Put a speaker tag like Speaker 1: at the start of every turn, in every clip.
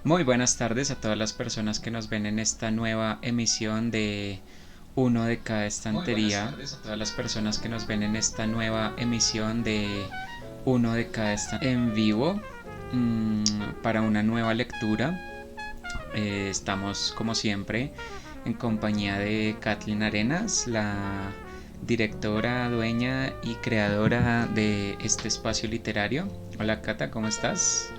Speaker 1: Muy buenas tardes a todas las personas que nos ven en esta nueva emisión de Uno de cada estantería. A todas las personas que nos ven en esta nueva emisión de Uno de cada estantería en vivo para una nueva lectura. Estamos como siempre en compañía de Kathleen Arenas, la directora, dueña y creadora de este espacio literario. Hola Cata, ¿cómo estás?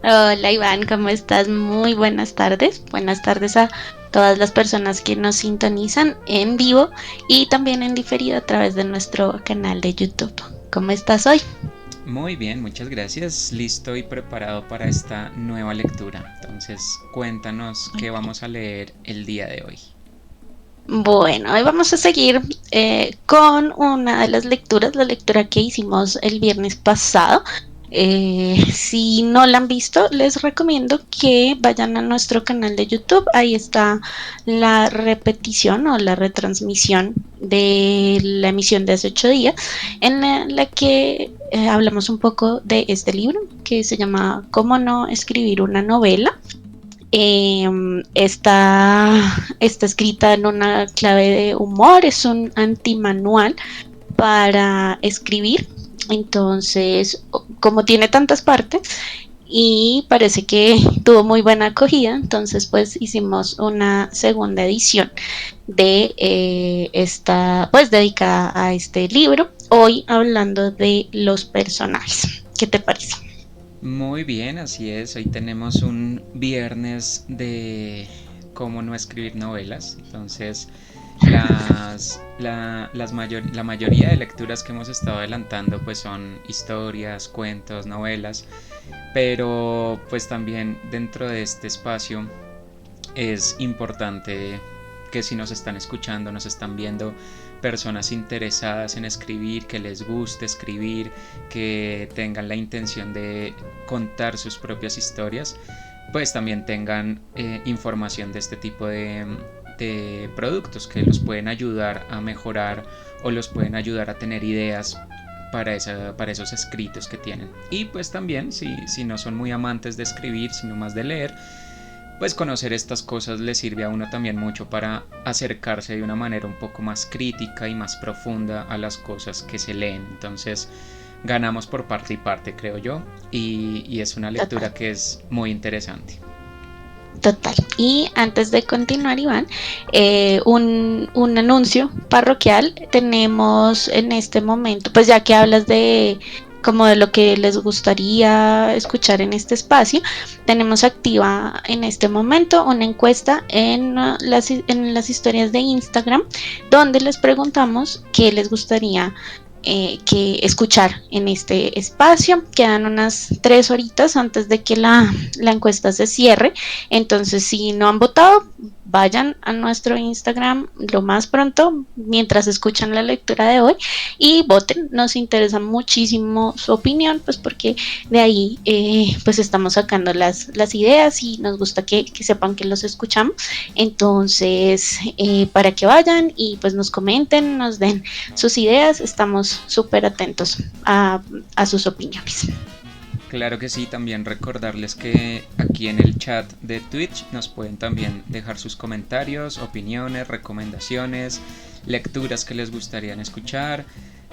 Speaker 2: Hola Iván, ¿cómo estás? Muy buenas tardes. Buenas tardes a todas las personas que nos sintonizan en vivo y también en diferido a través de nuestro canal de YouTube. ¿Cómo estás hoy?
Speaker 1: Muy bien, muchas gracias. Listo y preparado para esta nueva lectura. Entonces, cuéntanos qué vamos a leer el día de hoy.
Speaker 2: Bueno, hoy vamos a seguir con una de las lecturas, la lectura que hicimos el viernes pasado. Si no la han visto, les recomiendo que vayan a nuestro canal de YouTube. Ahí está la repetición o la retransmisión de la emisión de hace 8 días, en la que hablamos un poco de este libro que se llama ¿Cómo no escribir una novela? Está escrita en una clave de humor, es un antimanual para escribir. Entonces, como tiene tantas partes y parece que tuvo muy buena acogida, entonces pues hicimos una segunda edición de esta, pues dedicada a este libro, hoy hablando de los personajes. ¿Qué te parece?
Speaker 1: Muy bien, así es. Hoy tenemos un viernes de cómo no escribir novelas. Entonces, la mayoría de lecturas que hemos estado adelantando pues son historias, cuentos, novelas. Pero pues también dentro de este espacio es importante que si nos están escuchando, nos están viendo personas interesadas en escribir, que les guste escribir, que tengan la intención de contar sus propias historias, pues también tengan información de este tipo de productos que los pueden ayudar a mejorar o los pueden ayudar a tener ideas para esos escritos que tienen. Y pues también, si no son muy amantes de escribir, sino más de leer, pues conocer estas cosas le sirve a uno también mucho para acercarse de una manera un poco más crítica y más profunda a las cosas que se leen. Entonces ganamos por parte y parte, creo yo, y es una
Speaker 2: Total.
Speaker 1: lectura que es muy interesante.
Speaker 2: Total. Y antes de continuar, Iván, un anuncio parroquial. Tenemos en este momento, pues ya que hablas de como de lo que les gustaría escuchar en este espacio, tenemos activa en este momento una encuesta en las historias de Instagram, donde les preguntamos qué les gustaría que escuchar en este espacio. Quedan unas 3 horitas antes de que la encuesta se cierre. Entonces, si no han votado, vayan a nuestro Instagram lo más pronto mientras escuchan la lectura de hoy y voten. Nos interesa muchísimo su opinión, pues porque de ahí pues estamos sacando las ideas y nos gusta que sepan que los escuchamos. Entonces, para que vayan y pues nos comenten, nos den sus ideas, estamos súper atentos a sus opiniones.
Speaker 1: Claro que sí, también recordarles que aquí en el chat de Twitch nos pueden también dejar sus comentarios, opiniones, recomendaciones, lecturas que les gustaría escuchar,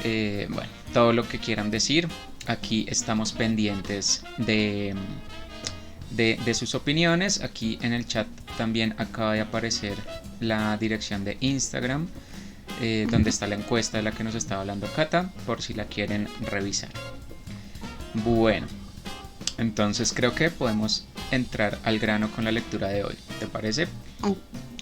Speaker 1: bueno, todo lo que quieran decir. Aquí estamos pendientes de sus opiniones. Aquí en el chat también acaba de aparecer la dirección de Instagram, donde está la encuesta de la que nos estaba hablando Cata, por si la quieren revisar. Bueno, entonces creo que podemos entrar al grano con la lectura de hoy. ¿Te parece?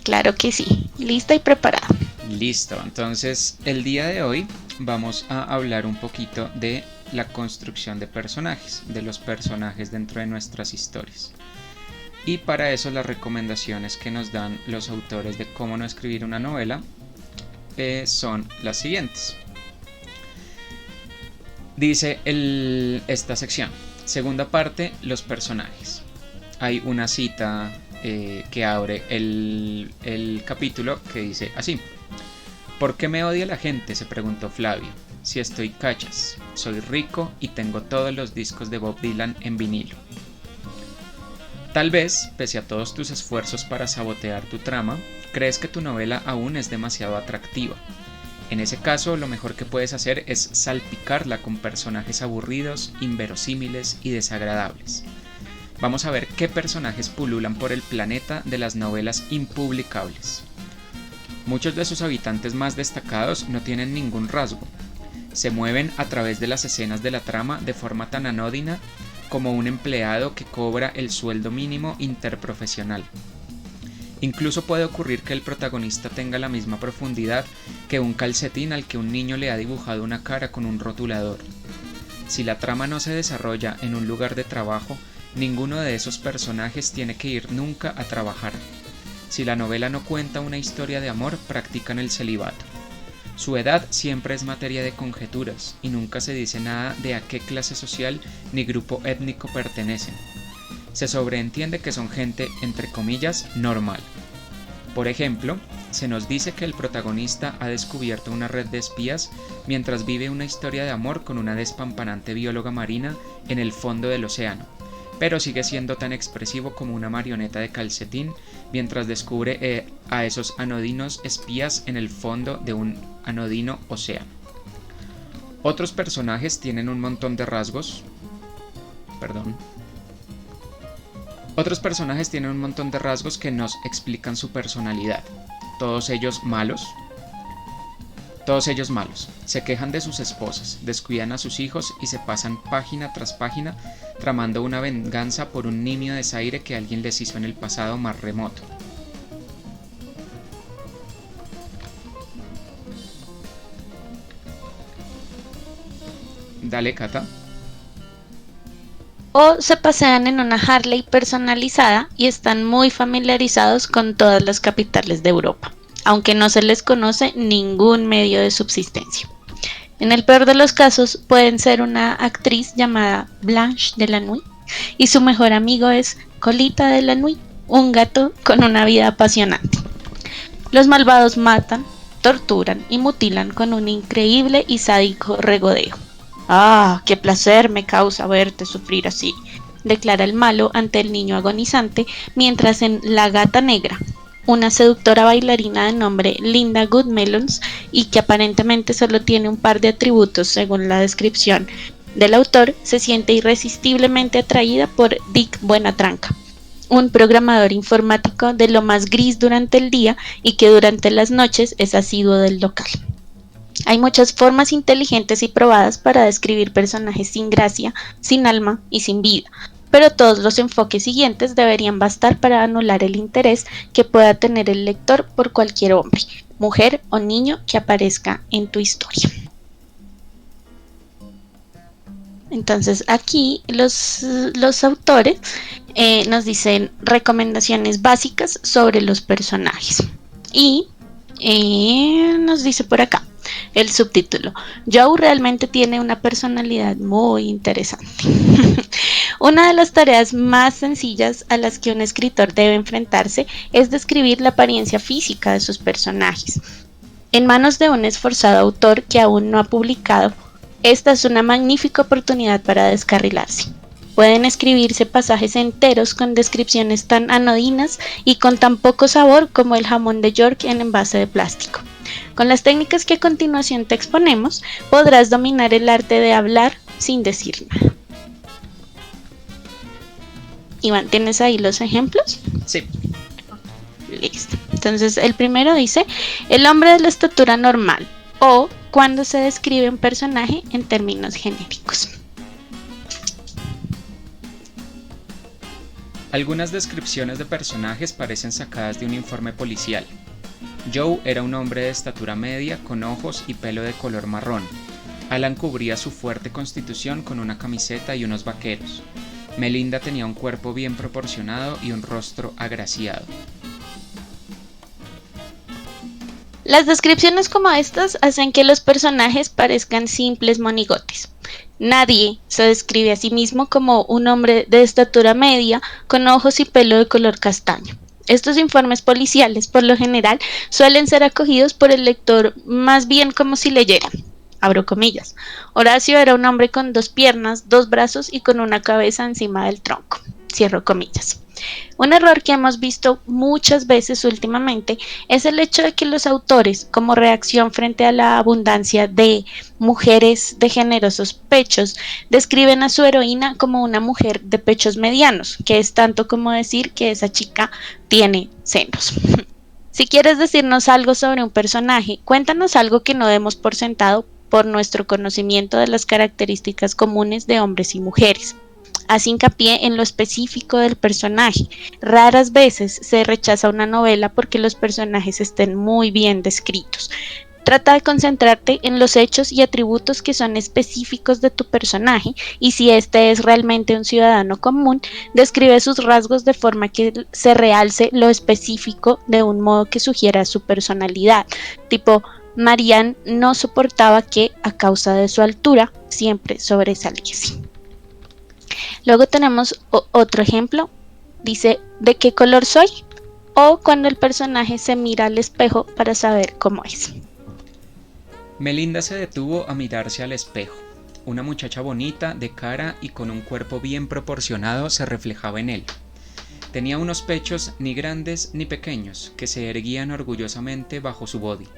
Speaker 2: Claro que sí, lista y preparada.
Speaker 1: Listo, entonces el día de hoy vamos a hablar un poquito de la construcción de personajes, de los personajes dentro de nuestras historias. Y para eso las recomendaciones que nos dan los autores de cómo no escribir una novela son las siguientes. Dice esta sección, segunda parte, los personajes. Hay una cita que abre el capítulo que dice así. ¿Por qué me odia la gente?, se preguntó Flavio. Si estoy cachas, soy rico y tengo todos los discos de Bob Dylan en vinilo. Tal vez, pese a todos tus esfuerzos para sabotear tu trama, crees que tu novela aún es demasiado atractiva. En ese caso, lo mejor que puedes hacer es salpicarla con personajes aburridos, inverosímiles y desagradables. Vamos a ver qué personajes pululan por el planeta de las novelas impublicables. Muchos de sus habitantes más destacados no tienen ningún rasgo. Se mueven a través de las escenas de la trama de forma tan anodina como un empleado que cobra el sueldo mínimo interprofesional. Incluso puede ocurrir que el protagonista tenga la misma profundidad que un calcetín al que un niño le ha dibujado una cara con un rotulador. Si la trama no se desarrolla en un lugar de trabajo, ninguno de esos personajes tiene que ir nunca a trabajar. Si la novela no cuenta una historia de amor, practican el celibato. Su edad siempre es materia de conjeturas y nunca se dice nada de a qué clase social ni grupo étnico pertenecen. Se sobreentiende que son gente, entre comillas, normal. Por ejemplo, se nos dice que el protagonista ha descubierto una red de espías mientras vive una historia de amor con una despampanante bióloga marina en el fondo del océano, pero sigue siendo tan expresivo como una marioneta de calcetín mientras descubre a esos anodinos espías en el fondo de un anodino océano. Otros personajes tienen un montón de rasgos. Otros personajes tienen un montón de rasgos que nos explican su personalidad. Todos ellos malos. Se quejan de sus esposas, descuidan a sus hijos y se pasan página tras página tramando una venganza por un nimio desaire que alguien les hizo en el pasado más remoto. Dale, Cata.
Speaker 2: O se pasean en una Harley personalizada y están muy familiarizados con todas las capitales de Europa, aunque no se les conoce ningún medio de subsistencia. En el peor de los casos, pueden ser una actriz llamada Blanche Delannoy y su mejor amigo es Colita Delannoy, un gato con una vida apasionante. Los malvados matan, torturan y mutilan con un increíble y sádico regodeo. «Ah, qué placer me causa verte sufrir así», declara el malo ante el niño agonizante, mientras en La Gata Negra, una seductora bailarina de nombre Linda Goodmelons y que aparentemente solo tiene un par de atributos según la descripción del autor, se siente irresistiblemente atraída por Dick Buenatranca, un programador informático de lo más gris durante el día y que durante las noches es asiduo del local. Hay muchas formas inteligentes y probadas para describir personajes sin gracia, sin alma y sin vida, pero todos los enfoques siguientes deberían bastar para anular el interés que pueda tener el lector por cualquier hombre, mujer o niño que aparezca en tu historia. Entonces aquí los autores nos dicen recomendaciones básicas sobre los personajes y nos dice por acá el subtítulo: Joe realmente tiene una personalidad muy interesante. Una de las tareas más sencillas a las que un escritor debe enfrentarse es describir la apariencia física de sus personajes. En manos de un esforzado autor que aún no ha publicado, esta es una magnífica oportunidad para descarrilarse. Pueden escribirse pasajes enteros con descripciones tan anodinas y con tan poco sabor como el jamón de York en envase de plástico. Con las técnicas que a continuación te exponemos, podrás dominar el arte de hablar sin decir nada. Iván, ¿tienes ahí los ejemplos?
Speaker 1: Sí.
Speaker 2: Listo. Entonces, el primero dice: el hombre de la estatura normal, o cuando se describe un personaje en términos genéricos.
Speaker 1: Algunas descripciones de personajes parecen sacadas de un informe policial. Joe era un hombre de estatura media con ojos y pelo de color marrón. Alan cubría su fuerte constitución con una camiseta y unos vaqueros. Melinda tenía un cuerpo bien proporcionado y un rostro agraciado.
Speaker 2: Las descripciones como estas hacen que los personajes parezcan simples monigotes. Nadie se describe a sí mismo como un hombre de estatura media con ojos y pelo de color castaño. Estos informes policiales, por lo general, suelen ser acogidos por el lector más bien como si leyeran. Abro comillas. Horacio era un hombre con 2 piernas, 2 brazos y con una cabeza encima del tronco. Cierro comillas. Un error que hemos visto muchas veces últimamente es el hecho de que los autores, como reacción frente a la abundancia de mujeres de generosos pechos, describen a su heroína como una mujer de pechos medianos, que es tanto como decir que esa chica tiene senos. Si quieres decirnos algo sobre un personaje, cuéntanos algo que no demos por sentado por nuestro conocimiento de las características comunes de hombres y mujeres. Haz hincapié en lo específico del personaje. Raras veces se rechaza una novela porque los personajes estén muy bien descritos. Trata de concentrarte en los hechos y atributos que son específicos de tu personaje, y si este es realmente un ciudadano común, describe sus rasgos de forma que se realce lo específico de un modo que sugiera su personalidad. Tipo, Marianne no soportaba que, a causa de su altura, siempre sobresaliese. Luego tenemos otro ejemplo. Dice, ¿de qué color soy? O cuando el personaje se mira al espejo para saber cómo es.
Speaker 1: Melinda se detuvo a mirarse al espejo. Una muchacha bonita, de cara y con un cuerpo bien proporcionado se reflejaba en él. Tenía unos pechos ni grandes ni pequeños, que se erguían orgullosamente bajo su body.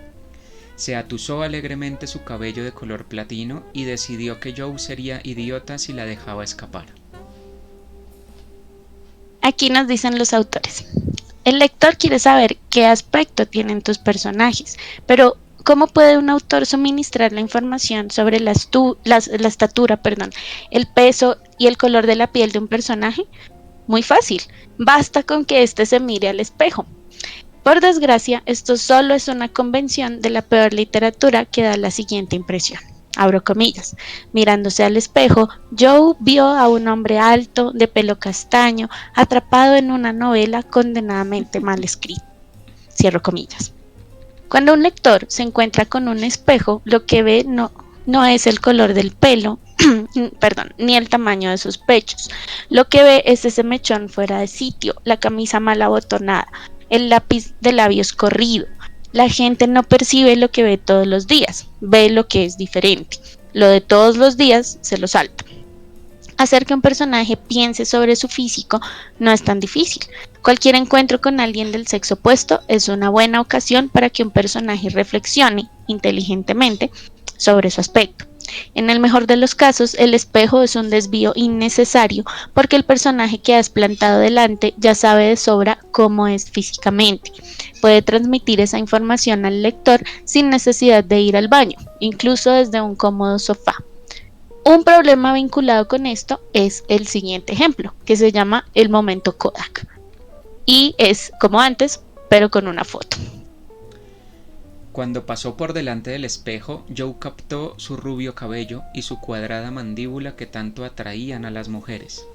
Speaker 1: Se atusó alegremente su cabello de color platino y decidió que Joe sería idiota si la dejaba escapar.
Speaker 2: Aquí nos dicen los autores. El lector quiere saber qué aspecto tienen tus personajes, pero ¿cómo puede un autor suministrar la información sobre la estatura, el peso y el color de la piel de un personaje? Muy fácil, basta con que éste se mire al espejo. Por desgracia, esto solo es una convención de la peor literatura que da la siguiente impresión. Abro comillas. Mirándose al espejo, Joe vio a un hombre alto, de pelo castaño, atrapado en una novela condenadamente mal escrita. Cierro comillas. Cuando un lector se encuentra con un espejo, lo que ve no es el color del pelo, ni el tamaño de sus pechos. Lo que ve es ese mechón fuera de sitio, la camisa mal abotonada, el lápiz de labios corrido. La gente no percibe lo que ve todos los días, ve lo que es diferente. Lo de todos los días se lo salta. Hacer que un personaje piense sobre su físico no es tan difícil. Cualquier encuentro con alguien del sexo opuesto es una buena ocasión para que un personaje reflexione inteligentemente sobre su aspecto. En el mejor de los casos, el espejo es un desvío innecesario porque el personaje que has plantado delante ya sabe de sobra cómo es físicamente. Puede transmitir esa información al lector sin necesidad de ir al baño, incluso desde un cómodo sofá. Un problema vinculado con esto es el siguiente ejemplo, que se llama el momento Kodak. Y es como antes, pero con una foto.
Speaker 1: Cuando pasó por delante del espejo, Joe captó su rubio cabello y su cuadrada mandíbula que tanto atraían a las mujeres,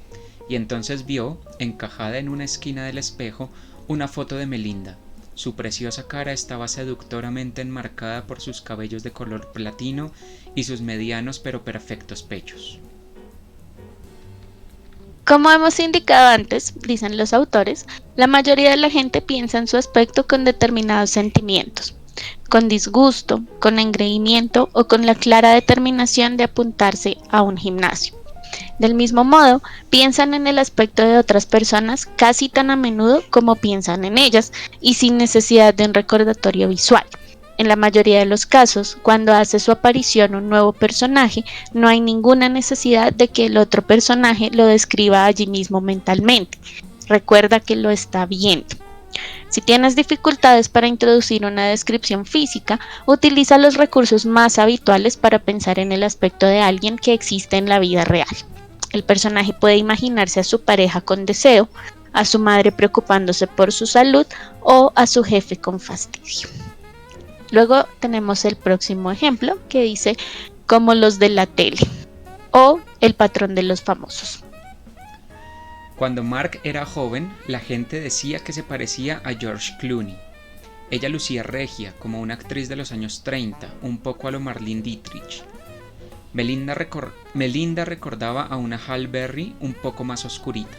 Speaker 1: y entonces vio, encajada en una esquina del espejo, una foto de Melinda. Su preciosa cara estaba seductoramente enmarcada por sus cabellos de color platino y sus medianos pero perfectos pechos.
Speaker 2: Como hemos indicado antes, dicen los autores, la mayoría de la gente piensa en su aspecto con determinados sentimientos, con disgusto, con engreimiento o con la clara determinación de apuntarse a un gimnasio. Del mismo modo, piensan en el aspecto de otras personas casi tan a menudo como piensan en ellas y sin necesidad de un recordatorio visual. En la mayoría de los casos, cuando hace su aparición un nuevo personaje, no hay ninguna necesidad de que el otro personaje lo describa allí mismo mentalmente. Recuerda que lo está viendo. Si tienes dificultades para introducir una descripción física, utiliza los recursos más habituales para pensar en el aspecto de alguien que existe en la vida real. El personaje puede imaginarse a su pareja con deseo, a su madre preocupándose por su salud o a su jefe con fastidio. Luego tenemos el próximo ejemplo que dice como los de la tele o el patrón de los famosos.
Speaker 1: Cuando Mark era joven, la gente decía que se parecía a George Clooney. Ella lucía regia, como una actriz de los años 30, un poco a lo Marlene Dietrich. Melinda recordaba a una Halle Berry un poco más oscurita.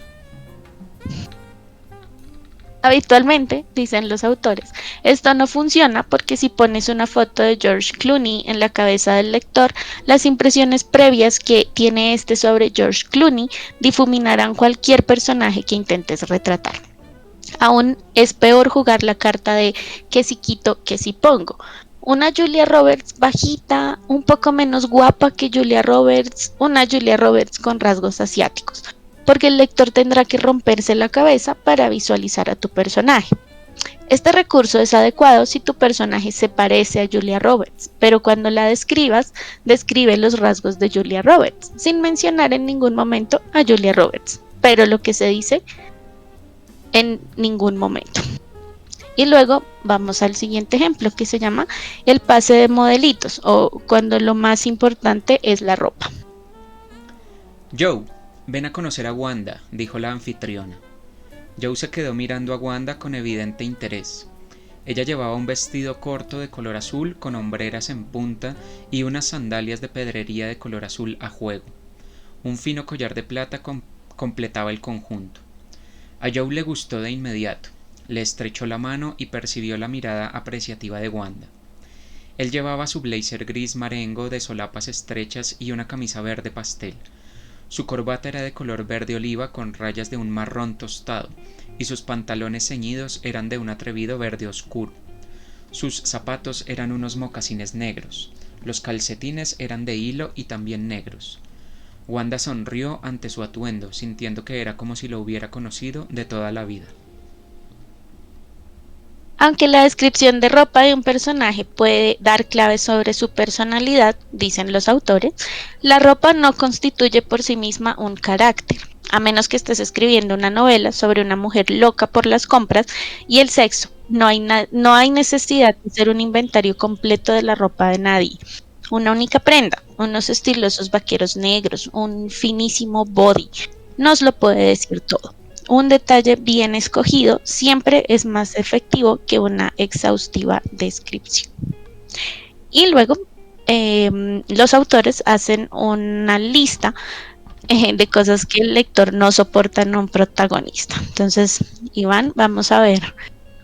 Speaker 2: Habitualmente, dicen los autores, Esto no funciona porque si pones una foto de George Clooney en la cabeza del lector, las impresiones previas que tiene este sobre George Clooney difuminarán cualquier personaje que intentes retratar. Aún es peor jugar la carta de que si quito, que si pongo. Una Julia Roberts bajita, un poco menos guapa que Julia Roberts, una Julia Roberts con rasgos asiáticos, porque el lector tendrá que romperse la cabeza para visualizar a tu personaje. Este recurso es adecuado si tu personaje se parece a Julia Roberts, pero cuando la describas, describe los rasgos de Julia Roberts, sin mencionar en ningún momento a Julia Roberts, pero lo que se dice en ningún momento. Y luego vamos al siguiente ejemplo que se llama el pase de modelitos o cuando lo más importante es la ropa.
Speaker 1: Joe, ven a conocer a Wanda, dijo la anfitriona. Joe se quedó mirando a Wanda con evidente interés. Ella llevaba un vestido corto de color azul con hombreras en punta y unas sandalias de pedrería de color azul a juego. Un fino collar de plata completaba el conjunto. A Joe le gustó de inmediato. Le estrechó la mano y percibió la mirada apreciativa de Wanda. Él llevaba su blazer gris marengo de solapas estrechas y una camisa verde pastel. Su corbata era de color verde oliva con rayas de un marrón tostado, y sus pantalones ceñidos eran de un atrevido verde oscuro. Sus zapatos eran unos mocasines negros. Los calcetines eran de hilo y también negros. Wanda sonrió ante su atuendo, sintiendo que era como si lo hubiera conocido de toda la vida.
Speaker 2: Aunque la descripción de ropa de un personaje puede dar claves sobre su personalidad, dicen los autores, la ropa no constituye por sí misma un carácter, a menos que estés escribiendo una novela sobre una mujer loca por las compras y el sexo. No hay necesidad de hacer un inventario completo de la ropa de nadie. Una única prenda, unos estilosos vaqueros negros, un finísimo body, nos lo puede decir todo. Un detalle bien escogido siempre es más efectivo que una exhaustiva descripción. Y luego los autores hacen una lista de cosas que el lector no soporta en un protagonista. Entonces, Iván, vamos a ver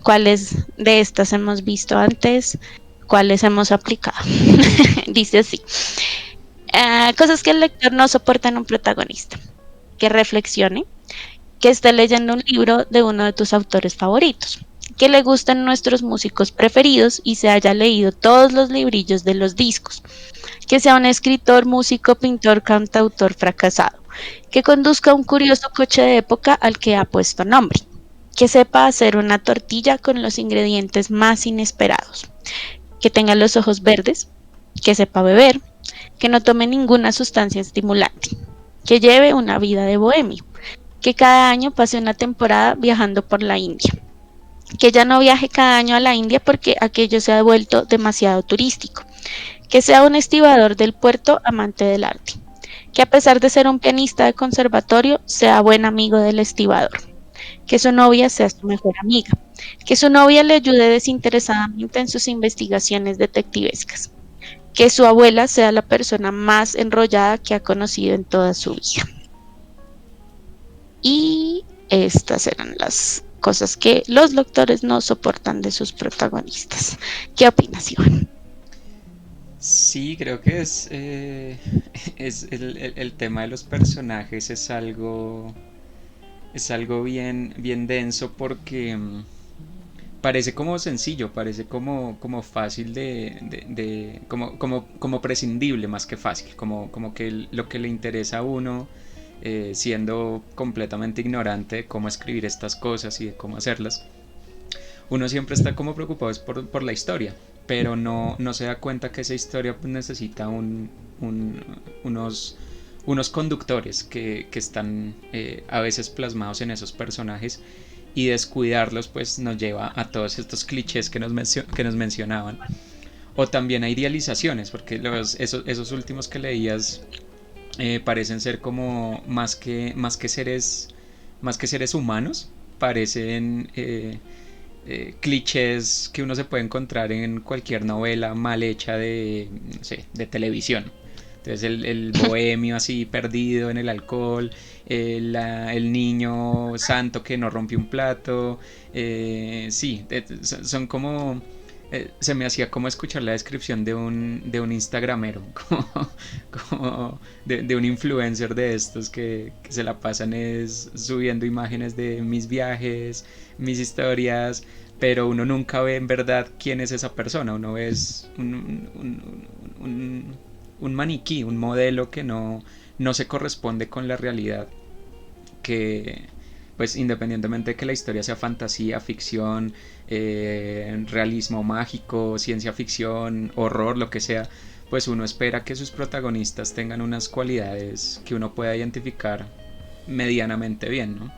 Speaker 2: cuáles de estas hemos visto antes, cuáles hemos aplicado. Dice así. Cosas que el lector no soporta en un protagonista. Que reflexione, que esté leyendo un libro de uno de tus autores favoritos, que le gusten nuestros músicos preferidos y se haya leído todos los librillos de los discos, que sea un escritor, músico, pintor, cantautor fracasado, que conduzca un curioso coche de época al que ha puesto nombre, que sepa hacer una tortilla con los ingredientes más inesperados, que tenga los ojos verdes, que sepa beber, que no tome ninguna sustancia estimulante, que lleve una vida de bohemio, que cada año pase una temporada viajando por la India, que ya no viaje cada año a la India porque aquello se ha vuelto demasiado turístico, que sea un estibador del puerto amante del arte, que a pesar de ser un pianista de conservatorio sea buen amigo del estibador, que su novia sea su mejor amiga, que su novia le ayude desinteresadamente en sus investigaciones detectivescas, que su abuela sea la persona más enrollada que ha conocido en toda su vida. Y estas eran las cosas que los lectores no soportan de sus protagonistas. ¿Qué opinas, Iván?
Speaker 1: Sí, creo que es el tema de los personajes es algo bien denso porque parece como sencillo, parece como fácil como prescindible más que fácil, como que lo que le interesa a uno, siendo completamente ignorante de cómo escribir estas cosas y de cómo hacerlas, uno siempre está como preocupado por la historia, pero no se da cuenta que esa historia pues, necesita unos, unos conductores que están a veces plasmados en esos personajes, y descuidarlos pues nos lleva a todos estos clichés que nos mencionaban, o también a idealizaciones, porque esos últimos que leías parecen ser como más que seres humanos, parecen clichés que uno se puede encontrar en cualquier novela mal hecha de, no sé, de televisión. Entonces el bohemio así perdido en el alcohol, el niño santo que no rompe un plato, sí, son como se me hacía como escuchar la descripción de un instagramero, como de un influencer de estos que se la pasan es subiendo imágenes de mis viajes, mis historias, pero uno nunca ve en verdad quién es esa persona, uno ve un maniquí, un modelo que no se corresponde con la realidad, que pues independientemente de que la historia sea fantasía, ficción, realismo mágico, ciencia ficción, horror, lo que sea, pues uno espera que sus protagonistas tengan unas cualidades que uno pueda identificar medianamente bien, ¿no?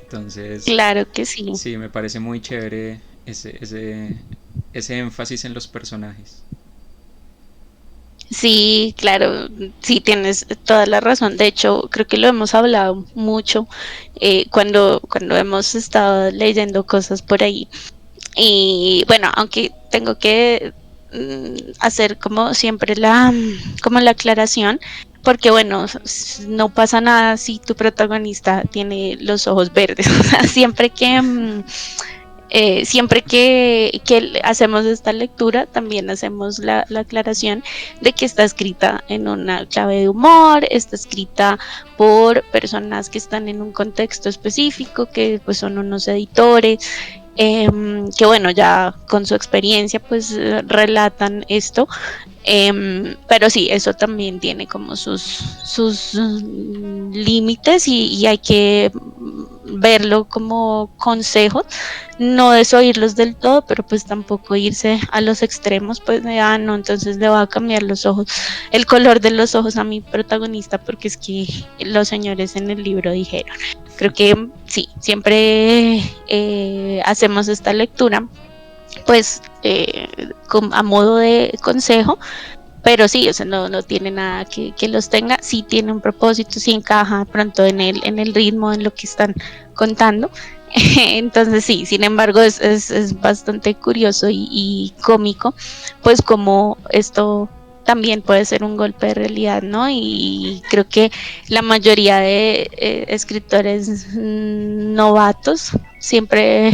Speaker 1: Entonces,
Speaker 2: Claro que sí.
Speaker 1: sí, me parece muy chévere ese énfasis en los personajes.
Speaker 2: Sí, claro, sí tienes toda la razón. De hecho, creo que lo hemos hablado mucho cuando hemos estado leyendo cosas por ahí. Y bueno, aunque tengo que hacer como siempre como la aclaración, porque bueno, no pasa nada si tu protagonista tiene los ojos verdes. O sea, siempre que hacemos esta lectura, también hacemos la aclaración de que está escrita en una clave de humor, está escrita por personas que están en un contexto específico, que pues son unos editores, que bueno, ya con su experiencia pues relatan esto, pero sí, eso también tiene como sus límites y hay que verlo como consejos, no desoírlos del todo, pero pues tampoco irse a los extremos, pues de, no, entonces le va a cambiar los ojos, el color de los ojos a mi protagonista porque es que los señores en el libro dijeron. Creo que sí, siempre hacemos esta lectura pues a modo de consejo, pero sí, o sea, no tiene nada que los tenga, sí tiene un propósito, sí encaja pronto en el ritmo, en lo que están contando. Entonces sí, sin embargo es bastante curioso y cómico, pues como esto también puede ser un golpe de realidad, ¿no? Y creo que la mayoría de escritores novatos siempre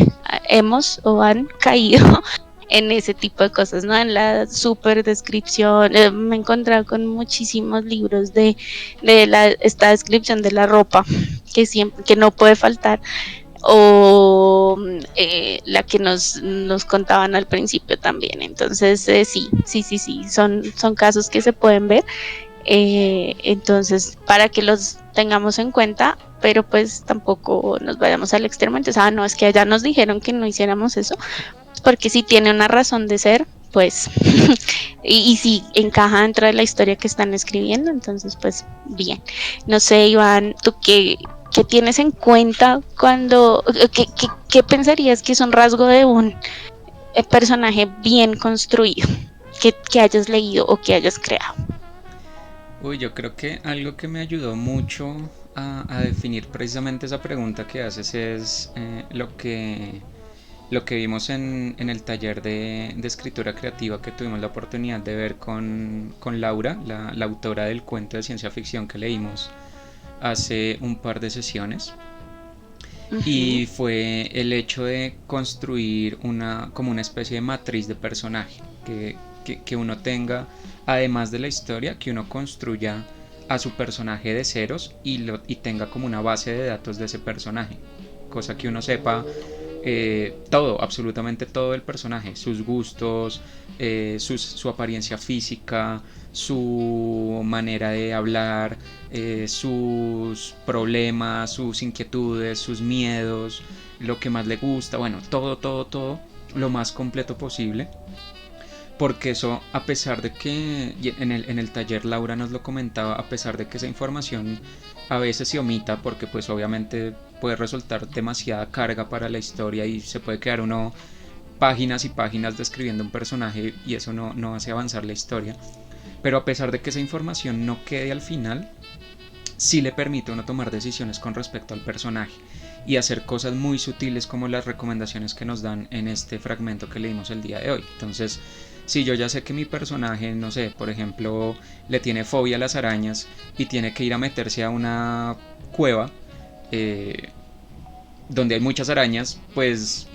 Speaker 2: hemos o han caído en ese tipo de cosas, ¿no? En la super descripción, me he encontrado con muchísimos libros esta descripción de la ropa que no puede faltar, o la que nos contaban al principio también. Entonces, sí, son casos que se pueden ver. Entonces, para que los tengamos en cuenta, pero pues tampoco nos vayamos al extremo. Entonces, no, es que allá nos dijeron que no hiciéramos eso, porque si tiene una razón de ser, pues, y si encaja dentro de la historia que están escribiendo, entonces, pues, bien. No sé, Iván, ¿tú qué tienes en cuenta cuando, qué pensarías que es un rasgo de un personaje bien construido, que hayas leído o que hayas creado?
Speaker 1: Uy, yo creo que algo que me ayudó mucho a definir precisamente esa pregunta que haces es lo que vimos en el taller de escritura creativa que tuvimos la oportunidad de ver con Laura, la autora del cuento de ciencia ficción que leímos hace un par de sesiones.
Speaker 2: Ujú.
Speaker 1: Y fue el hecho de construir como una especie de matriz de personaje, que uno tenga, además de la historia, que uno construya a su personaje de ceros y tenga como una base de datos de ese personaje, cosa que uno sepa todo, absolutamente todo el personaje, sus gustos, su apariencia física, su manera de hablar, sus problemas, sus inquietudes, sus miedos, lo que más le gusta, bueno, todo, lo más completo posible. Porque eso, a pesar de que en el taller Laura nos lo comentaba, a pesar de que esa información a veces se omita, porque pues obviamente puede resultar demasiada carga para la historia y se puede quedar uno páginas y páginas describiendo un personaje y eso no hace avanzar la historia. Pero a pesar de que esa información no quede al final, sí le permite a uno tomar decisiones con respecto al personaje y hacer cosas muy sutiles como las recomendaciones que nos dan en este fragmento que leímos el día de hoy. Entonces, si yo ya sé que mi personaje, no sé, por ejemplo, le tiene fobia a las arañas y tiene que ir a meterse a una cueva eh, donde hay muchas arañas, pues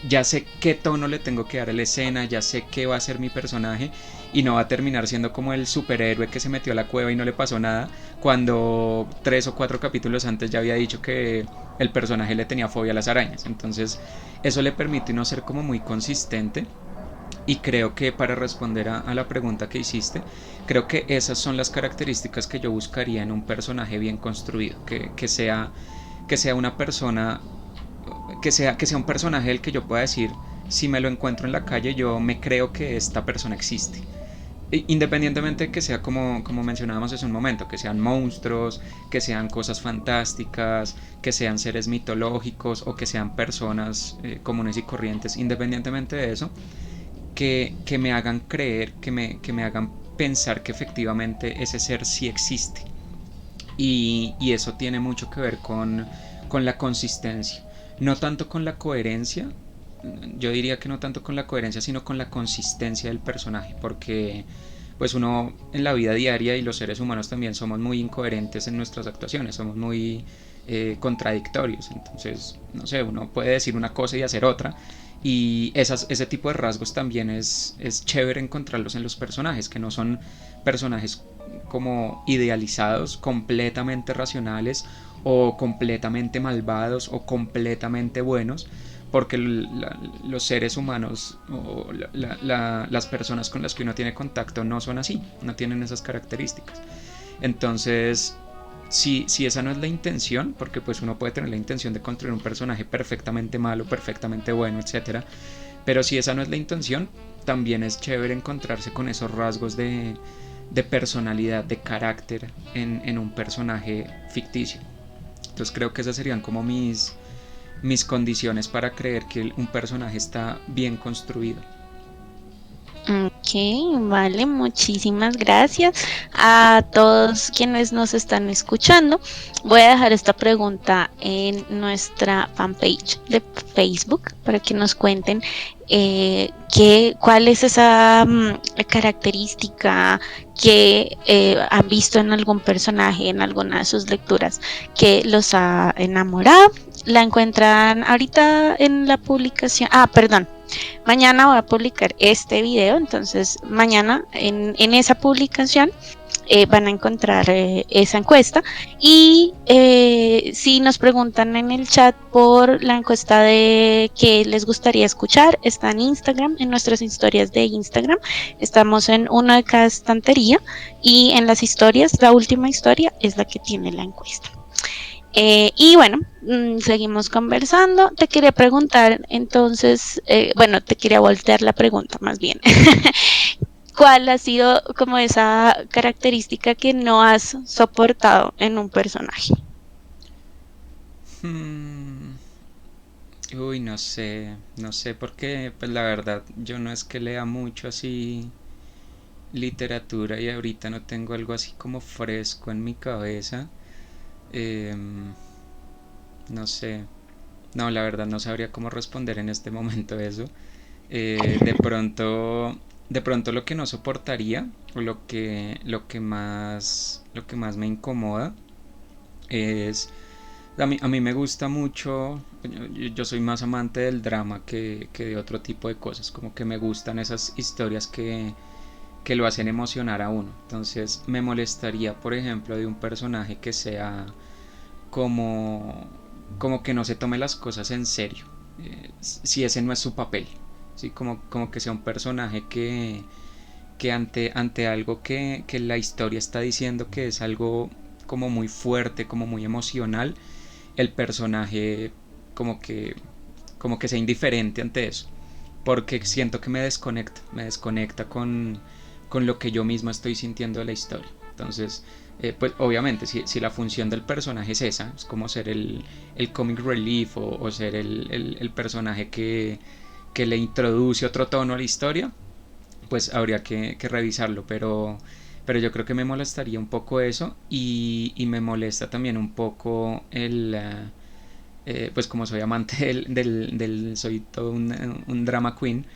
Speaker 1: ya sé qué tono le tengo que dar a la escena, ya sé qué va a ser mi personaje y no va a terminar siendo como el superhéroe que se metió a la cueva y no le pasó nada, cuando 3 o 4 capítulos antes ya había dicho que el personaje le tenía fobia a las arañas. Entonces eso le permite no ser como muy consistente. Y creo que para responder a la pregunta que hiciste, creo que esas son las características que yo buscaría en un personaje bien construido, que sea una persona, que sea un personaje del que yo pueda decir, si me lo encuentro en la calle, yo me creo que esta persona existe. Independientemente de que sea como mencionábamos hace un momento, que sean monstruos, que sean cosas fantásticas, que sean seres mitológicos o que sean personas comunes y corrientes, independientemente de eso, que me hagan creer, que me hagan pensar que efectivamente ese ser sí existe. Y eso tiene mucho que ver con la consistencia. No tanto con la coherencia, yo diría que no tanto con la coherencia, sino con la consistencia del personaje, porque pues uno en la vida diaria y los seres humanos también somos muy incoherentes en nuestras actuaciones, somos muy contradictorios, entonces, no sé, uno puede decir una cosa y hacer otra, y ese tipo de rasgos también es chévere encontrarlos en los personajes, que no son personajes como idealizados, completamente racionales o completamente malvados o completamente buenos, porque los seres humanos o las personas con las que uno tiene contacto no son así, no tienen esas características. Entonces, si esa no es la intención, porque pues uno puede tener la intención de construir un personaje perfectamente malo, perfectamente bueno, etcétera, pero si esa no es la intención, también es chévere encontrarse con esos rasgos de personalidad, de carácter en un personaje ficticio. Entonces creo que esas serían como mis condiciones para creer que un personaje está bien construido.
Speaker 2: Ok, vale, muchísimas gracias a todos quienes nos están escuchando. Voy a dejar esta pregunta en nuestra fanpage de Facebook para que nos cuenten cuál es esa característica que han visto en algún personaje, en alguna de sus lecturas, que los ha enamorado. La encuentran ahorita en la publicación. Ah, perdón. Mañana voy a publicar este video, entonces mañana en esa publicación van a encontrar esa encuesta y si nos preguntan en el chat por la encuesta de qué les gustaría escuchar, está en Instagram, en nuestras historias de Instagram, estamos en una de cada estantería y en las historias, la última historia es la que tiene la encuesta. Y bueno, seguimos conversando. Te quería preguntar, entonces, bueno, te quería voltear la pregunta más bien. ¿Cuál ha sido como esa característica que no has soportado en un personaje?
Speaker 1: Hmm, uy, no sé porque pues la verdad yo no es que lea mucho así literatura y ahorita no tengo algo así como fresco en mi cabeza. Em, no sé, no, la verdad no sabría cómo responder en este momento eso. De pronto, de pronto lo que no soportaría o lo que más me incomoda es a mí me gusta mucho, yo soy más amante del drama que de otro tipo de cosas, como que me gustan esas historias que lo hacen emocionar a uno. Entonces me molestaría, por ejemplo, de un personaje que sea como, como que no se tome las cosas en serio, si ese no es su papel, ¿sí? Como que sea un personaje que ante algo que la historia está diciendo que es algo como muy fuerte, como muy emocional, el personaje como que, como que sea indiferente ante eso, porque siento que me desconecta con lo que yo mismo estoy sintiendo de la historia. Entonces, pues obviamente, si la función del personaje es esa, es como ser el comic relief o ser el personaje que le introduce otro tono a la historia, pues habría que revisarlo, pero yo creo que me molestaría un poco eso y me molesta también un poco pues como soy amante soy todo un drama queen,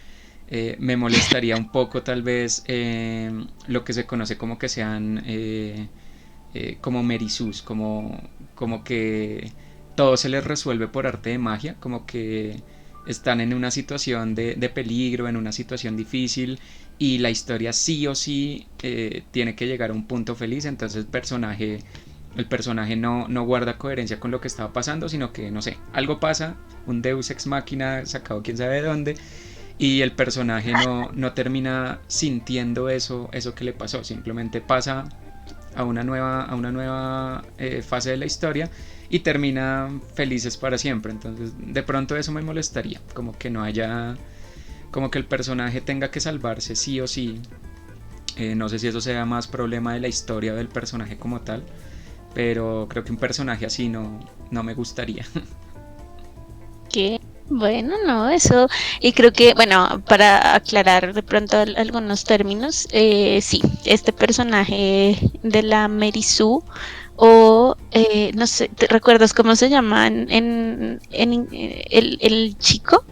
Speaker 1: me molestaría un poco tal vez lo que se conoce como que sean como Merisus, como que todo se les resuelve por arte de magia, como que están en una situación de peligro, en una situación difícil y la historia sí o sí tiene que llegar a un punto feliz, entonces el personaje no guarda coherencia con lo que estaba pasando, sino que, no sé, algo pasa, un Deus ex machina sacado quién sabe de dónde, y el personaje no termina sintiendo eso que le pasó, simplemente pasa a una nueva fase de la historia y termina felices para siempre. Entonces, de pronto eso me molestaría, como que no haya, como que el personaje tenga que salvarse sí o sí. No sé si eso sea más problema de la historia del personaje como tal, pero creo que un personaje así no me gustaría.
Speaker 2: Que bueno, no, eso, y creo que, bueno, para aclarar de pronto algunos términos, sí, este personaje de la Mary Sue, o no sé, ¿te recuerdas cómo se llama el chico?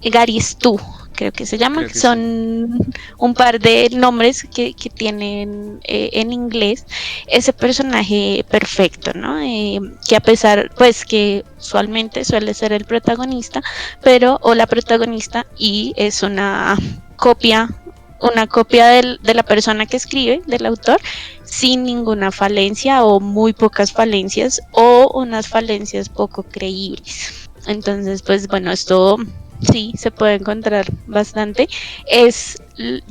Speaker 2: Gary Stu, creo que se llama,
Speaker 1: Creo que sí.
Speaker 2: son un par de nombres que tienen en inglés ese personaje perfecto, ¿no? Que a pesar, pues que usualmente suele ser el protagonista, pero o la protagonista y es copia una copia de la persona que escribe, del autor, sin ninguna falencia o muy pocas falencias o unas falencias poco creíbles. Entonces, pues bueno, esto sí se puede encontrar bastante.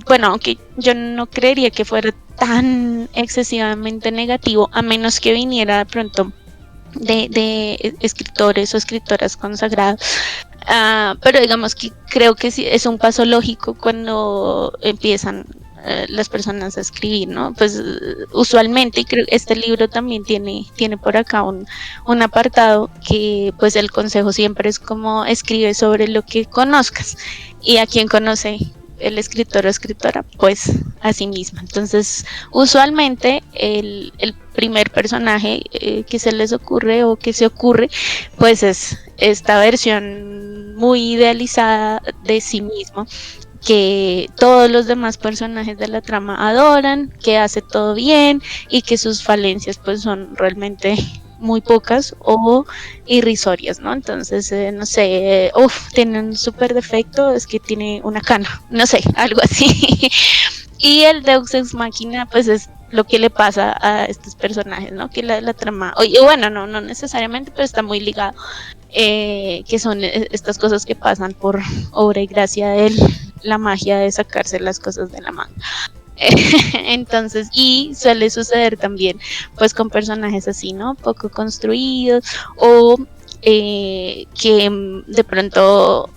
Speaker 2: Bueno, aunque yo no creería que fuera tan excesivamente negativo, a menos que viniera de pronto de escritores o escritoras consagrados. Pero digamos que creo que sí es un paso lógico cuando empiezan las personas a escribir, ¿no? Pues usualmente, y creo que este libro también tiene por acá un apartado que pues el consejo siempre es como escribe sobre lo que conozcas y a quien conoce el escritor o escritora, pues a sí misma. Entonces, usualmente el primer personaje que se les ocurre o que se ocurre, pues es esta versión muy idealizada de sí mismo que todos los demás personajes de la trama adoran, que hace todo bien y que sus falencias pues son realmente muy pocas o irrisorias, ¿no? Entonces, no sé, tiene un súper defecto, es que tiene una cana, no sé, algo así. Y el Deus Ex Machina, pues es lo que le pasa a estos personajes, ¿no? Que la trama, oye, bueno, no necesariamente, pero está muy ligado, que son estas cosas que pasan por obra y gracia de la magia de sacarse las cosas de la mano. Entonces, y suele suceder también, pues con personajes así, ¿no? Poco construidos o que de pronto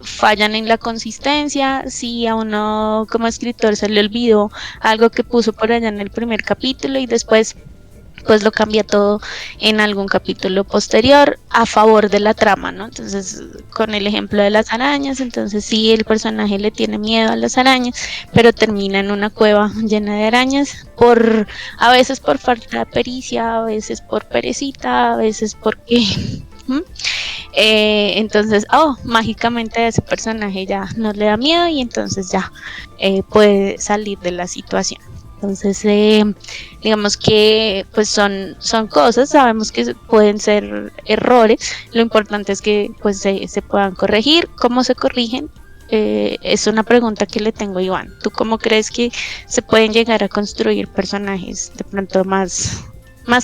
Speaker 2: fallan en la consistencia, si a uno como escritor se le olvidó algo que puso por allá en el primer capítulo y después pues lo cambia todo en algún capítulo posterior a favor de la trama, ¿no? Entonces, con el ejemplo de las arañas, entonces sí, el personaje le tiene miedo a las arañas, pero termina en una cueva llena de arañas, a veces por falta de pericia, a veces por perecita, a veces porque... entonces, mágicamente a ese personaje ya no le da miedo y entonces ya puede salir de la situación. Entonces, digamos que pues son cosas, sabemos que pueden ser errores, lo importante es que pues se puedan corregir. ¿Cómo se corrigen? Es una pregunta que le tengo a Iván. ¿Tú cómo crees que se pueden llegar a construir personajes de pronto más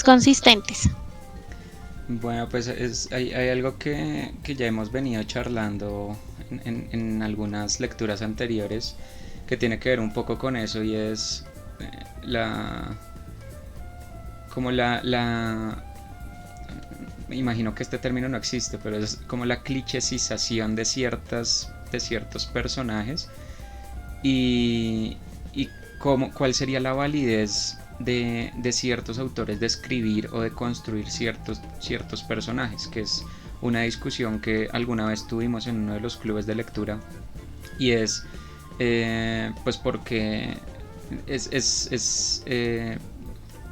Speaker 2: consistentes?
Speaker 1: Bueno, pues hay algo que ya hemos venido charlando en algunas lecturas anteriores que tiene que ver un poco con eso y es la como la me imagino que este término no existe, pero es como la clichesización de ciertos personajes y cuál sería la validez de ciertos autores de escribir o de construir ciertos personajes, que es una discusión que alguna vez tuvimos en uno de los clubes de lectura y es pues porque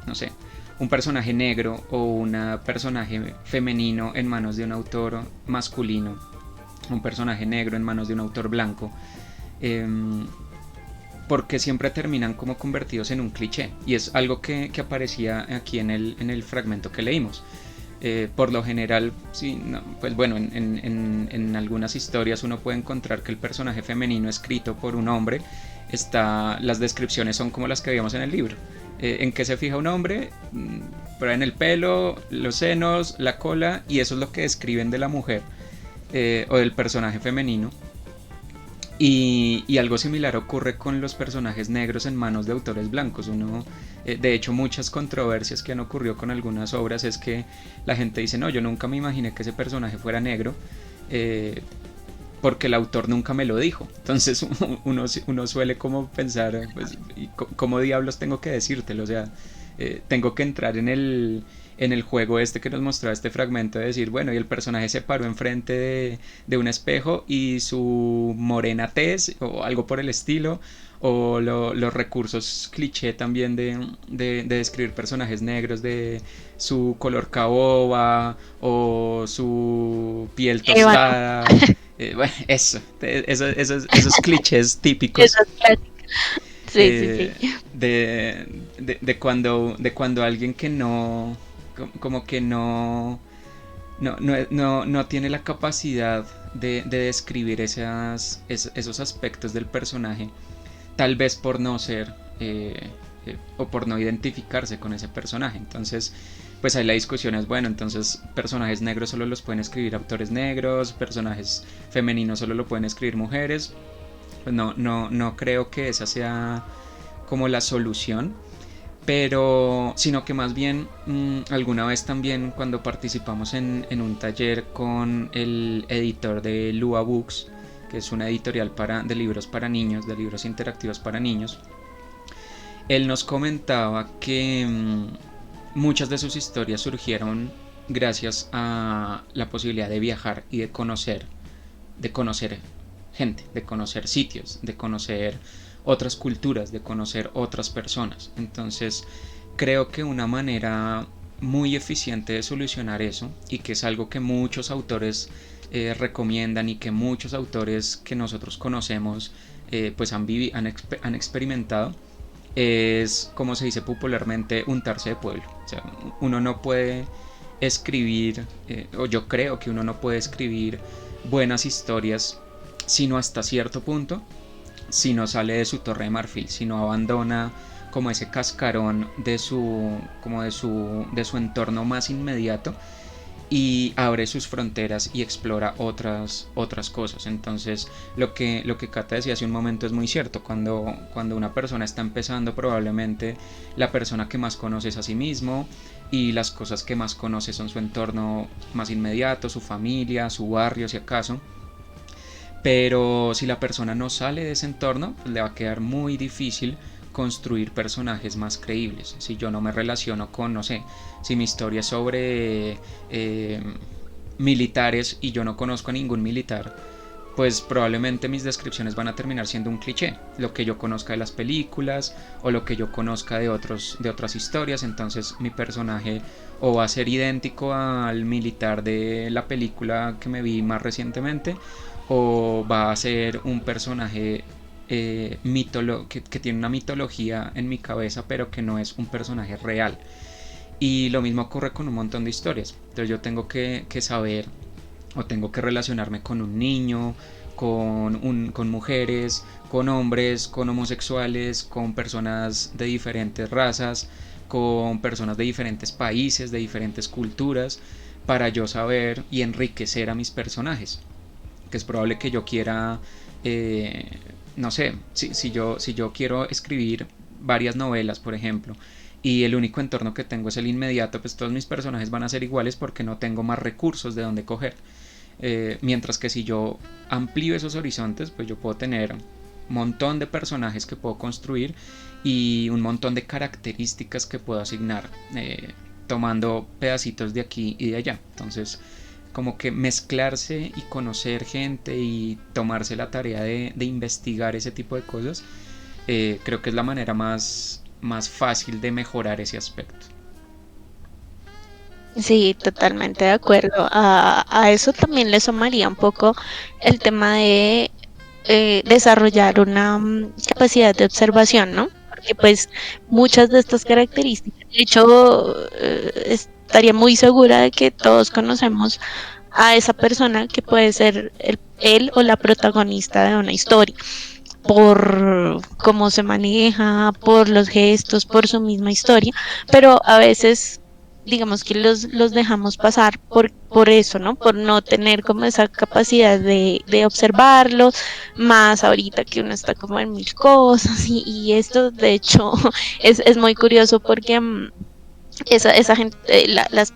Speaker 1: no sé, un personaje negro o un personaje femenino en manos de un autor masculino, un personaje negro en manos de un autor blanco, eh, porque siempre terminan como convertidos en un cliché. Y es algo que aparecía aquí en el fragmento que leímos. Por lo general, sí, no, pues bueno, en algunas historias uno puede encontrar que el personaje femenino escrito por un hombre, las descripciones son como las que veíamos en el libro. ¿En qué se fija un hombre? Por ahí en el pelo, los senos, la cola, y eso es lo que describen de la mujer o del personaje femenino. Y algo similar ocurre con los personajes negros en manos de autores blancos. De hecho, muchas controversias que han ocurrido con algunas obras es que la gente dice, no, yo nunca me imaginé que ese personaje fuera negro, porque el autor nunca me lo dijo. Entonces uno suele como pensar, pues, ¿cómo diablos tengo que decírtelo? O sea, tengo que entrar en el juego este que nos mostraba este fragmento de decir, bueno, y el personaje se paró enfrente de un espejo y su morena tez o algo por el estilo, o los recursos cliché también de describir personajes negros, de su color caoba o su piel
Speaker 2: Ébano.
Speaker 1: tostada. Bueno, esos clichés típicos.
Speaker 2: Eso es clásico. Sí, sí,
Speaker 1: eh,
Speaker 2: sí.
Speaker 1: de cuando alguien que no, como que no tiene la capacidad de describir esos aspectos del personaje, tal vez por no ser o por no identificarse con ese personaje. Entonces, pues ahí la discusión es, bueno, entonces personajes negros solo los pueden escribir autores negros, personajes femeninos solo lo pueden escribir mujeres. Pues no creo que esa sea como la solución, pero sino que más bien alguna vez también cuando participamos en un taller con el editor de Lua Books, que es una editorial de libros para niños, de libros interactivos para niños, él nos comentaba que muchas de sus historias surgieron gracias a la posibilidad de viajar y de conocer gente, de conocer sitios, de conocer otras culturas, de conocer otras personas. Entonces, creo que una manera muy eficiente de solucionar eso, y que es algo que muchos autores recomiendan y que muchos autores que nosotros conocemos pues han experimentado, es, como se dice popularmente, untarse de pueblo. O sea, uno no puede escribir, o yo creo que uno no puede escribir buenas historias sino hasta cierto punto, si no sale de su torre de marfil, si no abandona como ese cascarón de su entorno más inmediato y abre sus fronteras y explora otras cosas. Entonces, lo que Kata decía hace un momento es muy cierto. Cuando una persona está empezando, probablemente la persona que más conoce es a sí mismo, y las cosas que más conoce son su entorno más inmediato, su familia, su barrio, si acaso. Pero si la persona no sale de ese entorno, pues le va a quedar muy difícil construir personajes más creíbles. Si yo no me relaciono con, no sé, si mi historia es sobre militares y yo no conozco a ningún militar, pues probablemente mis descripciones van a terminar siendo un cliché, lo que yo conozca de las películas o lo que yo conozca de otras historias. Entonces mi personaje o va a ser idéntico al militar de la película que me vi más recientemente, o va a ser un personaje que tiene una mitología en mi cabeza, pero que no es un personaje real. Y lo mismo ocurre con un montón de historias. Entonces yo tengo que saber, o tengo que relacionarme con un niño, con mujeres, con hombres, con homosexuales, con personas de diferentes razas, con personas de diferentes países, de diferentes culturas, para yo saber y enriquecer a mis personajes. Que es probable que yo quiera, no sé, si yo quiero escribir varias novelas, por ejemplo, y el único entorno que tengo es el inmediato, pues todos mis personajes van a ser iguales porque no tengo más recursos de donde coger. Mientras que si yo amplío esos horizontes, pues yo puedo tener un montón de personajes que puedo construir y un montón de características que puedo asignar, tomando pedacitos de aquí y de allá. Entonces, como que mezclarse y conocer gente y tomarse la tarea de investigar ese tipo de cosas Creo que es la manera más fácil de mejorar ese aspecto.
Speaker 2: Sí, totalmente de acuerdo. A eso también le sumaría un poco el tema de desarrollar una capacidad de observación, ¿no? Porque pues muchas de estas características, de hecho, estaría muy segura de que todos conocemos a esa persona que puede ser él o la protagonista de una historia, por cómo se maneja, por los gestos, por su misma historia, pero a veces digamos que los dejamos pasar por eso, ¿no? Por no tener como esa capacidad de observarlos, más ahorita que uno está como en mil cosas y esto de hecho es muy curioso porque esa gente,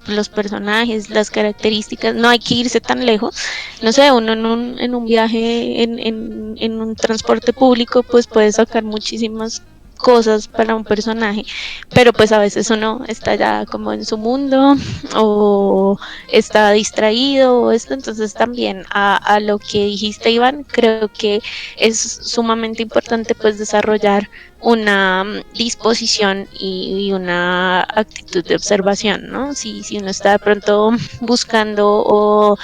Speaker 2: los personajes, las características, no hay que irse tan lejos. No sé, uno en un viaje, en un transporte público, pues puede sacar muchísimas cosas para un personaje, pero pues a veces uno está ya como en su mundo o está distraído o esto, entonces también a lo que dijiste Iván, creo que es sumamente importante pues desarrollar una disposición y una actitud de observación, ¿no? Si uno está de pronto buscando o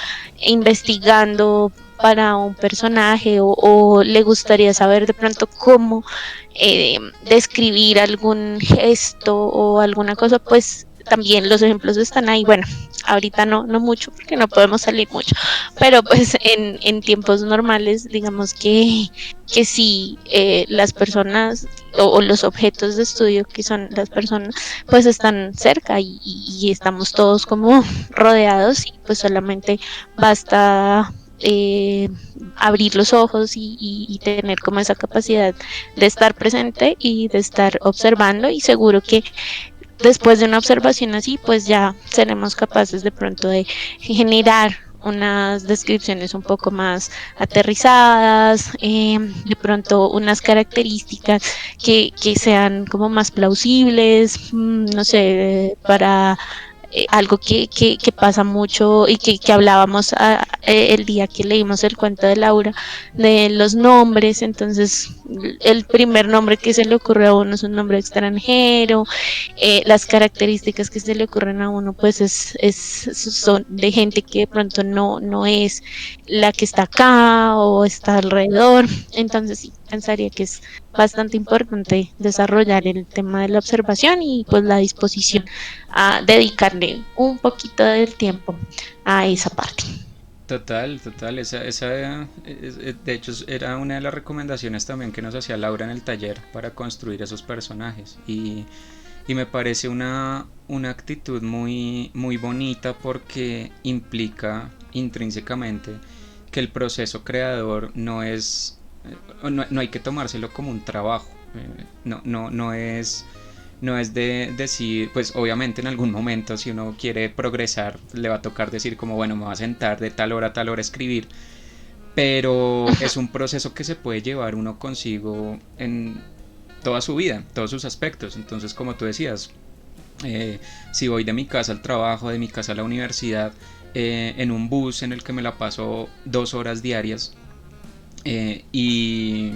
Speaker 2: investigando para un personaje o le gustaría saber de pronto cómo describir algún gesto o alguna cosa, pues también los ejemplos están ahí. Bueno, ahorita no mucho porque no podemos salir mucho, pero pues en tiempos normales, digamos que sí, las personas o los objetos de estudio que son las personas, pues están cerca y estamos todos como rodeados y pues solamente basta abrir los ojos y tener como esa capacidad de estar presente y de estar observando y seguro que después de una observación así, pues ya seremos capaces de pronto de generar unas descripciones un poco más aterrizadas, de pronto unas características que sean como más plausibles, no sé, para algo que pasa mucho y que hablábamos el día que leímos el cuento de Laura, de los nombres, entonces el primer nombre que se le ocurre a uno es un nombre extranjero, las características que se le ocurren a uno pues son de gente que de pronto no es la que está acá o está alrededor, entonces sí, pensaría que es bastante importante desarrollar el tema de la observación y pues la disposición a dedicarle un poquito del tiempo a esa parte.
Speaker 1: Total, total. De hecho, era una de las recomendaciones también que nos hacía Laura en el taller para construir esos personajes. Y me parece una actitud muy bonita porque implica intrínsecamente que el proceso creador no hay que tomárselo como un trabajo. No es de decir, pues obviamente en algún momento si uno quiere progresar le va a tocar decir como bueno, me voy a sentar de tal hora a tal hora a escribir, pero es un proceso que se puede llevar uno consigo en toda su vida, todos sus aspectos. Entonces, como tú decías, si voy de mi casa al trabajo, de mi casa a la universidad, en un bus en el que me la paso 2 horas diarias, y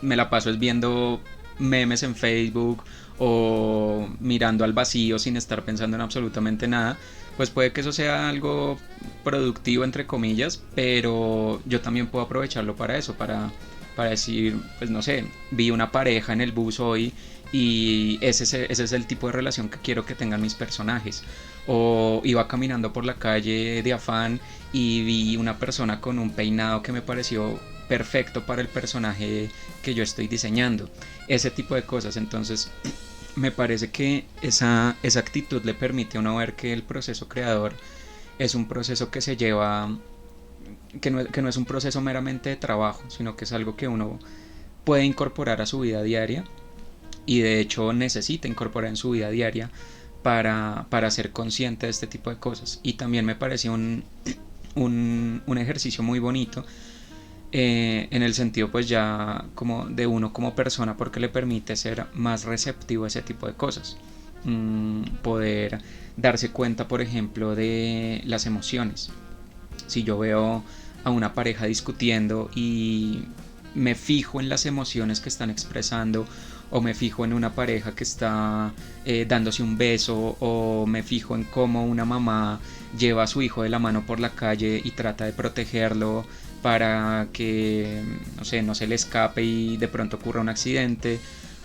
Speaker 1: me la paso es viendo memes en Facebook o mirando al vacío sin estar pensando en absolutamente nada, pues puede que eso sea algo productivo entre comillas, pero yo también puedo aprovecharlo para eso, para decir, pues no sé, vi una pareja en el bus hoy y ese es el tipo de relación que quiero que tengan mis personajes. O iba caminando por la calle de afán y vi una persona con un peinado que me pareció perfecto para el personaje que yo estoy diseñando. Ese tipo de cosas. Entonces, me parece que esa actitud le permite a uno ver que el proceso creador es un proceso que se lleva, que no es un proceso meramente de trabajo, sino que es algo que uno puede incorporar a su vida diaria y de hecho necesita incorporar en su vida diaria para ser consciente de este tipo de cosas. Y también me pareció un ejercicio muy bonito, en el sentido pues ya como de uno como persona, porque le permite ser más receptivo a ese tipo de cosas. Poder darse cuenta, por ejemplo, de las emociones. Si yo veo a una pareja discutiendo y me fijo en las emociones que están expresando, o me fijo en una pareja que está dándose un beso, o me fijo en cómo una mamá lleva a su hijo de la mano por la calle y trata de protegerlo para que, no sé, no se le escape y de pronto ocurra un accidente,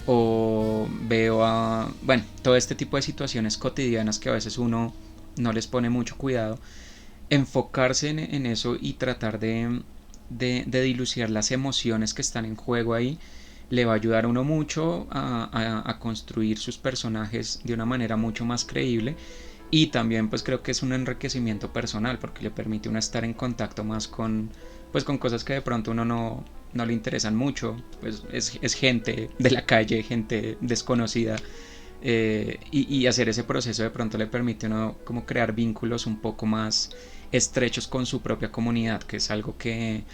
Speaker 1: o veo a, bueno, todo este tipo de situaciones cotidianas que a veces uno no les pone mucho cuidado. Enfocarse en eso y tratar de dilucidar las emociones que están en juego ahí le va a ayudar a uno mucho a construir sus personajes de una manera mucho más creíble, y también pues creo que es un enriquecimiento personal porque le permite a uno estar en contacto más con cosas que de pronto uno no le interesan mucho, pues es gente de la calle, gente desconocida, y hacer ese proceso de pronto le permite a uno como crear vínculos un poco más estrechos con su propia comunidad, que es algo que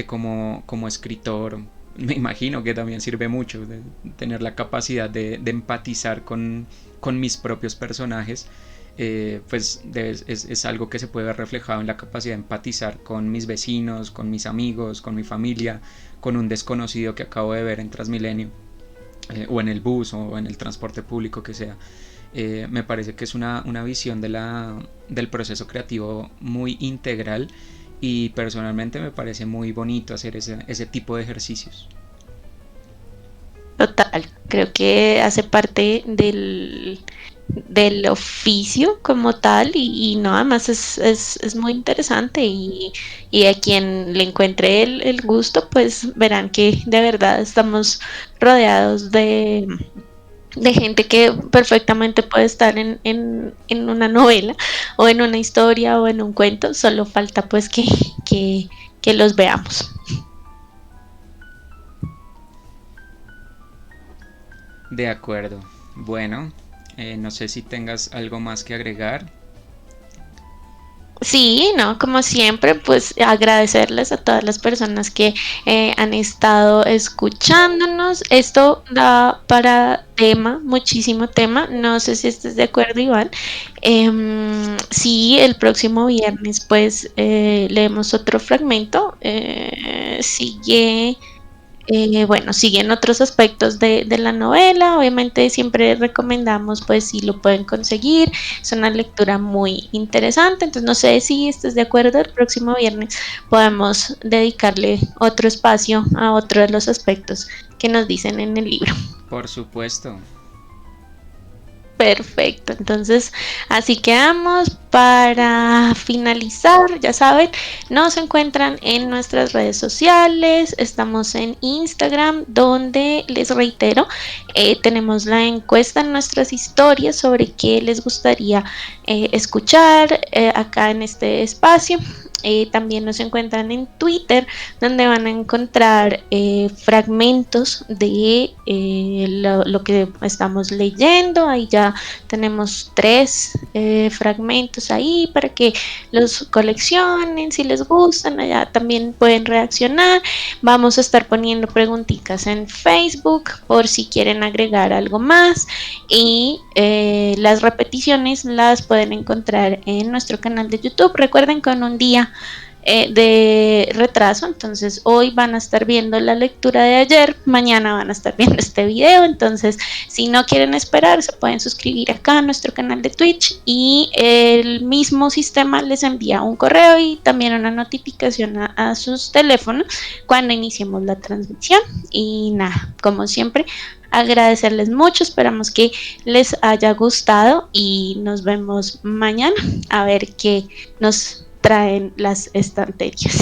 Speaker 1: como escritor me imagino que también sirve mucho, de tener la capacidad de empatizar con mis propios personajes. Pues es algo que se puede ver reflejado en la capacidad de empatizar con mis vecinos, con mis amigos, con mi familia, con un desconocido que acabo de ver en Transmilenio, o en el bus o en el transporte público que sea. Me parece que es una visión del proceso creativo muy integral, y personalmente me parece muy bonito hacer ese tipo de ejercicios.
Speaker 2: Total, creo que hace parte del oficio como tal y no, además es muy interesante y a quien le encuentre el gusto, pues verán que de verdad estamos rodeados de gente que perfectamente puede estar en una novela o en una historia o en un cuento, solo falta pues que, que los veamos.
Speaker 1: De acuerdo. Bueno, no sé si tengas algo más que agregar.
Speaker 2: Sí, no, como siempre, pues agradecerles a todas las personas que han estado escuchándonos. Esto da para tema, muchísimo tema. No sé si estés de acuerdo, Iván. Sí, el próximo viernes, pues leemos otro fragmento. Bueno, siguen otros aspectos de la novela. Obviamente siempre recomendamos, pues si lo pueden conseguir, es una lectura muy interesante. Entonces no sé si estás de acuerdo, el próximo viernes podemos dedicarle otro espacio a otro de los aspectos que nos dicen en el libro.
Speaker 1: Por supuesto.
Speaker 2: Perfecto, entonces así quedamos. Para finalizar, ya saben, nos encuentran en nuestras redes sociales, estamos en Instagram, donde les reitero, tenemos la encuesta en nuestras historias sobre qué les gustaría escuchar acá en este espacio. También nos encuentran en Twitter, donde van a encontrar fragmentos de lo que estamos leyendo. Ahí ya tenemos 3 fragmentos ahí para que los coleccionen si les gustan. Allá también pueden reaccionar. Vamos a estar poniendo preguntitas en Facebook por si quieren agregar algo más. Y las repeticiones las pueden encontrar en nuestro canal de YouTube. Recuerden, con un día de retraso, entonces hoy van a estar viendo la lectura de ayer, mañana van a estar viendo este video. Entonces si no quieren esperar, se pueden suscribir acá a nuestro canal de Twitch y el mismo sistema les envía un correo y también una notificación a sus teléfonos cuando iniciemos la transmisión. Y nada, como siempre, agradecerles mucho, esperamos que les haya gustado y nos vemos mañana a ver qué nos traen las estanterías.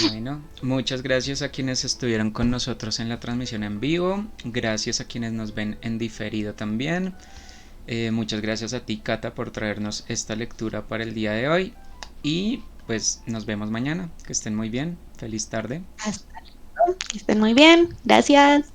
Speaker 1: Bueno, muchas gracias a quienes estuvieron con nosotros en la transmisión en vivo. Gracias a quienes nos ven en diferido también. Muchas gracias a ti, Cata, por traernos esta lectura para el día de hoy. Y pues nos vemos mañana. Que estén muy bien. Feliz tarde.
Speaker 2: Hasta luego, que estén muy bien, gracias.